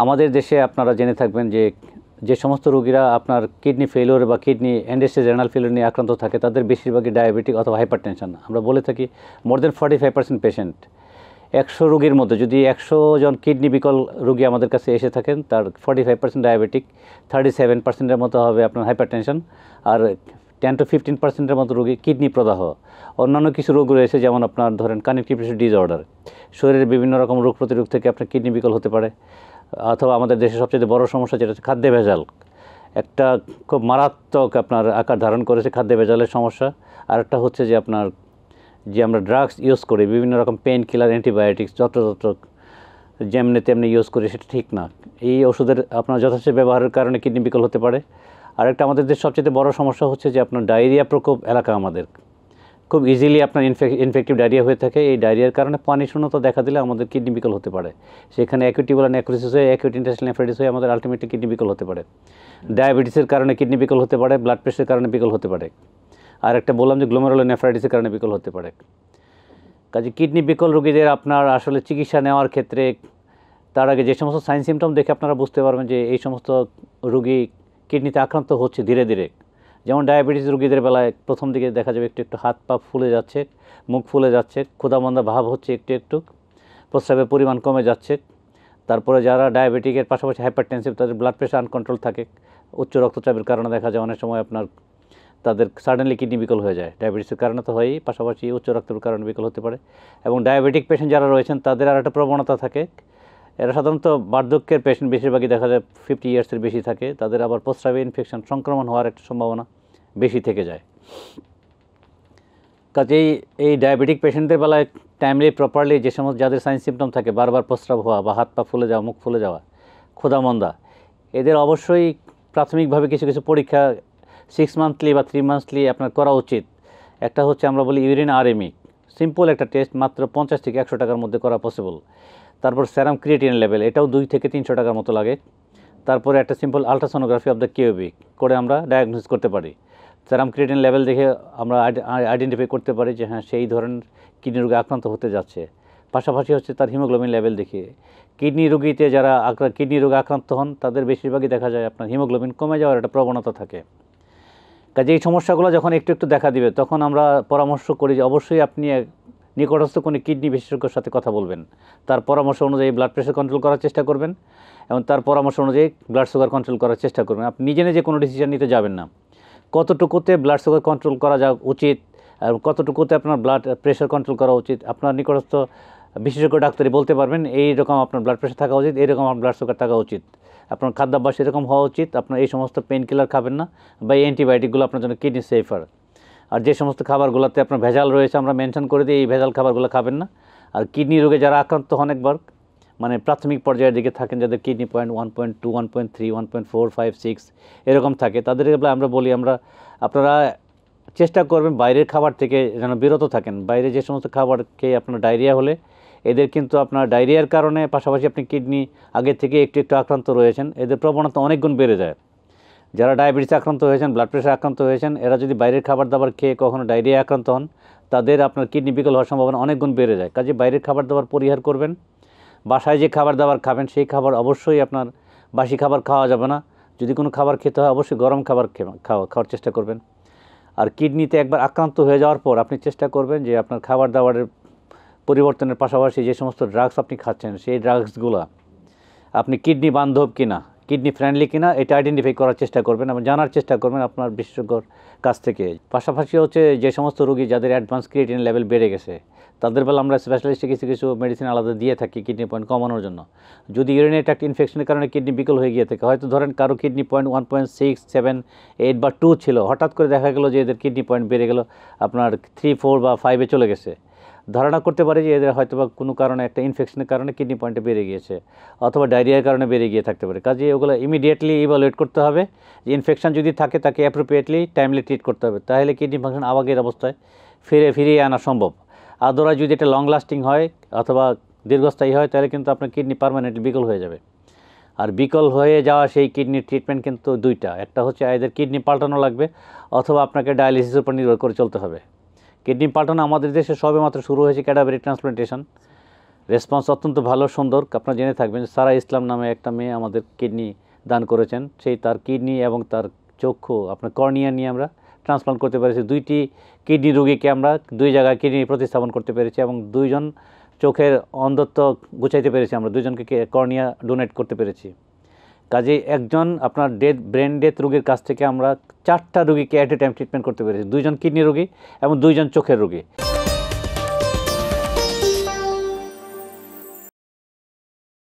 আমাদের দেশে আপনারা জেনে থাকবেন যে যে সমস্ত রোগীরা আপনার কিডনি ফেলিওর বা kidney end stage renal failure নিয়ে আক্রান্ত থাকে তাদের বেশিরভাগই ডায়াবেটিক অথবা হাইপারটেনশন। আমরা বলে থাকি মোর দেন 45% পেশেন্ট, 100 রোগীর মধ্যে যদি 100 জন কিডনি বিকল রোগী আমাদের কাছে এসে থাকেন তার 45% ডায়াবেটিক, 37%-এর মতো হবে আপনার হাইপারটেনশন, আর 10-15%-এর মতো রোগী কিডনি প্রদাহ। অন্যান্য কিছু রোগ রয়েছে যেমন আপনার ধরেন কানেকটিভ টিস্যু ডিসঅর্ডার, শরীরের বিভিন্ন রকম রোগ প্রতিরোধ থেকে আপনার কিডনি বিকল হতে পারে। অথবা আমাদের দেশে সবচেয়ে বড় সমস্যা যেটা হচ্ছে খাদ্যে ভেজাল, একটা খুব মারাত্মক আপনার আকার ধারণ করেছে খাদ্যে ভেজালের সমস্যা। আর একটা হচ্ছে যে আপনার যে আমরা ড্রাগস ইউজ করি, বিভিন্ন রকম পেন কিলার, অ্যান্টিবায়োটিক্স যত্র যেমনি তেমনি ইউজ করি, সেটা ঠিক না। এই ওষুধের আপনার যথেষ্ট ব্যবহারের কারণে কিডনি বিকল হতে পারে। আরেকটা আমাদের দেশের সবচেয়ে বড় সমস্যা হচ্ছে যে আপনার ডায়রিয়া প্রকোপ এলাকা, আমাদের খুব ইজিলি আপনার ইনফেক্টিভ ডায়রিয়া হয়ে থাকে। এই ডায়রিয়ার কারণে পানি শূন্যতা দেখা দিলে আমাদের কিডনি বিকল হতে পারে। সেখানে অ্যাকিউট টিউবুলার নেক্রোসিস হয়ে অ্যাকিউট ইন্টেস্টাইনাল নেফ্রাইটিস হয়ে আমাদের আলটিমেটলি কিডনি বিকল হতে পারে। ডায়াবেটিসের কারণে কিডনি বিকল হতে পারে, ব্লাড প্রেশারের কারণে বিকল হতে পারে। আর একটা বললাম যে গ্লোমেরুলার নেফ্রাইটিসের কারণে বিকল হতে পারে। কাজে কিডনি বিকল রোগীদের আপনার আসলে চিকিৎসা নেওয়ার ক্ষেত্রে তার আগে যে সমস্ত সাইন সিমটম দেখে আপনারা বুঝতে পারবেন যে এই সমস্ত রোগী কিডনিতে আক্রান্ত হচ্ছে ধীরে ধীরে। যেমন ডায়াবেটিস রোগীদের বেলায় প্রথম দিকে দেখা যাবে একটু একটু হাত পা ফুলে যাচ্ছে, মুখ ফুলে যাচ্ছে, ক্ষুধামন্দা ভাব হচ্ছে একটু একটু, প্রস্রাবের পরিমাণ কমে যাচ্ছে। তারপরে যারা ডায়াবেটিকের পাশাপাশি হাইপারটেনসিভ, তাদের ব্লাড প্রেশার আনকন্ট্রোল থাকে, উচ্চ রক্তচাপের কারণে দেখা যায় অনেক সময় আপনার তাদের সাডেনলি কিডনি বিকল হয়ে যায়। ডায়াবেটিসের কারণে তো হয়ই, পাশাপাশি উচ্চ রক্তের কারণে বিকল হতে পারে। এবং ডায়াবেটিক পেশেন্ট যারা রয়েছেন তাদের আর একটা প্রবণতা থাকে, এরা সাধারণত বার্ধক্যের পেশেন্ট বেশিরভাগই দেখা যায় 50 ইয়ার্সের বেশি থাকে, তাদের আবার প্রস্রাবে ইনফেকশন সংক্রমণ হওয়ার একটা সম্ভাবনা বেশি থেকে যায়। কাজেই এই ডায়াবেটিক পেশেন্টদের বেলায় টাইমলি প্রপারলি যে সমস্ত যাদের সাইন সিমটম থাকে, বারবার প্রস্রাব হওয়া বা হাত পা ফুলে যাওয়া, মুখ ফুলে যাওয়া, ক্ষুধামন্দা, এদের অবশ্যই প্রাথমিকভাবে কিছু কিছু পরীক্ষা 6 মান্থলি বা 3 মান্থলি আপনার করা উচিত। একটা হচ্ছে আমরা বলি ইউরিন আরএমই, সিম্পল একটা টেস্ট, মাত্র 50 থেকে 100 টাকার মধ্যে করা পসিবল। তারপর সেরাম ক্রিয়েটিন লেভেল, এটাও 2 থেকে 300 টাকার মতো লাগে। তারপরে একটা simple ultrasonography of the cubic করে আমরা ডায়াগনোসিস করতে পারি। সেরাম ক্রিয়েটিন লেভেল দেখে আমরা আইডেন্টিফাই করতে পারি যে হ্যাঁ সেই ধরনের কিডনি রোগে আক্রান্ত হতে যাচ্ছে। পাশাপাশি হচ্ছে তার হিমোগ্লোবিন লেভেল দেখে, কিডনি রোগীতে যারা কিডনি রোগে আক্রান্ত হন তাদের বেশিরভাগই দেখা যায় আপনার হিমোগ্লোবিন কমে যাওয়ার একটা প্রবণতা থাকে। কাজে এই সমস্যাগুলো যখন একটু একটু দেখা দিবে তখন আমরা পরামর্শ করি যে অবশ্যই আপনি নিকটস্থ কোনো কিডনি বিশেষজ্ঞের সাথে কথা বলবেন, তার পরামর্শ অনুযায়ী ব্লাড প্রেশার কন্ট্রোল করার চেষ্টা করবেন এবং তার পরামর্শ অনুযায়ী ব্লাড সুগার কন্ট্রোল করার চেষ্টা করবেন। আপনি নিজে নিজে কোনো ডিসিশন নিতে যাবেন না। কতটুকুতে ব্লাড সুগার কন্ট্রোল করা যা উচিত আর কতটুকুতে আপনার ব্লাড প্রেশার কন্ট্রোল করা উচিত, আপনার নিকটস্থ বিশেষজ্ঞ ডাক্তারই বলতে পারবেন। এই রকম আপনার ব্লাড প্রেশার থাকা উচিত, এইরকম আপনার ব্লাড সুগার থাকা উচিত, আপনার খাদ্যাভ্যাস এরকম হওয়া উচিত, আপনার এই সমস্ত পেন কিলার খাবেন না বা এই অ্যান্টিবায়োটিকগুলো আপনার জন্য কিডনি সেফার। আর যে সমস্ত খাবারগুলোতে আপনার ভেজাল রয়েছে আমরা মেনশন করে দিই, এই ভেজাল খাবারগুলো খাবেন না। আর কিডনি রোগে যারা আক্রান্ত হন একবার মানে প্রাথমিক পর্যায়ের দিকে থাকেন, যাদের কিডনি পয়েন্ট 1.2, 1.3, 1.4, 5, 6 এরকম থাকে, তাদেরকে আমরা বলি আপনারা চেষ্টা করবেন বাইরের খাবার থেকে যেন বিরত থাকেন। বাইরে যে সমস্ত খাবার খেয়ে আপনার ডায়রিয়া হলে এদের কিন্তু আপনার ডায়রিয়ার কারণে পাশাপাশি আপনি কিডনি আগে থেকে একটু একটু আক্রান্ত রয়েছেন, এদের প্রবণতা অনেক গুণ বেড়ে যায়। যারা ডায়াবেটিস আক্রান্ত হয়েছেন, ব্লাড প্রেশার আক্রান্ত হয়েছেন, এরা যদি বাইরের খাবার দাবার খেয়ে কখনো ডায়রিয়া আক্রান্ত হন তাদের আপনার কিডনি বিকল হওয়ার সম্ভাবনা অনেক গুণ বেড়ে যায়। কাজে বাইরের খাবার দাবার পরিহার করবেন। বাসায় যে খাবার দাবার খাবেন সেই খাবার অবশ্যই আপনার বাসি খাবার খাওয়া যাবে না। যদি কোনো খাবার খেতে হয় অবশ্যই গরম খাবার খাওয়ার চেষ্টা করবেন। আর কিডনিতে একবার আক্রান্ত হয়ে যাওয়ার পর আপনি চেষ্টা করবেন যে আপনার খাবার দাবারের পরিবর্তনের পাশাপাশি যে সমস্ত ড্রাগস আপনি খাচ্ছেন সেই ড্রাগসগুলো আপনি কিডনি বান্ধব কিনা, কিডনি ফ্রেন্ডলি কিনা এটা আইডেন্টিফাই করার চেষ্টা করবেন এবং জানার চেষ্টা করবেন আপনার বিশেষজ্ঞর কাছ থেকে। পাশাপাশি হচ্ছে যে সমস্ত রোগী যাদের অ্যাডভান্স ক্রিয়েটিন লেভেল বেড়ে গেছে তাদের বেলা আমরা স্পেশালিস্টে কিছু কিছু মেডিসিন আলাদা দিয়ে থাকি কিডনি পয়েন্ট কমানোর জন্য। যদি ইউরিনারি ট্র্যাক্ট ইনফেকশনের কারণে কিডনি বিকল হয়ে গিয়ে থাকে, হয়তো ধরেন কারো কিডনি পয়েন্ট 1.6, 7, 8 বা 2 ছিল, হঠাৎ করে দেখা গেলো যে এদের কিডনি পয়েন্ট বেড়ে গেল আপনার 3, 4 বা 5-এ চলে গেছে, ধারণা করতে পারে যে এদের হয়তো বা কোনো কারণে একটা ইনফেকশনের কারণে কিডনি পয়েন্টে বেড়ে গিয়েছে অথবা ডায়রিয়ার কারণে বেড়ে গিয়ে থাকতে পারে। কাজে ওগুলো ইমিডিয়েটলি ইভালুয়েট করতে হবে। যে ইনফেকশন যদি থাকে তাকে অ্যাপ্রোপ্রিয়েটলি টাইমলি ট্রিট করতে হবে, তাহলে কিডনি ফাংশন আগের অবস্থায় ফিরিয়ে আনা সম্ভব। আদারওয়াইজ যদি এটা লং লাস্টিং হয় অথবা দীর্ঘস্থায়ী হয় তাহলে কিন্তু আপনার কিডনি পার্মানেন্টলি বিকল হয়ে যাবে। আর বিকল হয়ে যাওয়া সেই কিডনির ট্রিটমেন্ট কিন্তু দুইটা, একটা হচ্ছে এদের কিডনি পাল্টানো লাগবে অথবা আপনাকে ডায়ালিসিসের উপর নির্ভর করে চলতে হবে। কিডনি পাল্টানো আমাদের দেশে সবেমাত্র শুরু হয়েছে ক্যাডাভারি ট্রান্সপ্লান্টেশন। রেসপন্স অত্যন্ত ভালো, সুন্দর। আপনারা জেনে থাকবেন সারা ইসলাম নামে একটা মেয়ে আমাদের কিডনি দান করেছেন, সেই তার কিডনি এবং তার চক্ষু আপনার কর্নিয়া নিয়ে আমরা ট্রান্সপ্লান্ট করতে পেরেছি। 2টি কিডনি রোগীকে আমরা 2 জায়গায় কিডনি প্রতিস্থাপন করতে পেরেছি এবং 2জন চোখের অন্ধত্ব গুছাইতে পেরেছি, আমরা 2জনকে কর্নিয়া ডোনেট করতে পেরেছি। কাজেই একজন আপনার ব্রেন ডেথ রোগীর কাছ থেকে আমরা 4টা রোগীকে অ্যাট এ টাইম ট্রিটমেন্ট করতে পেরেছি, 2জন কিডনি রোগী এবং 2জন চোখের রোগী।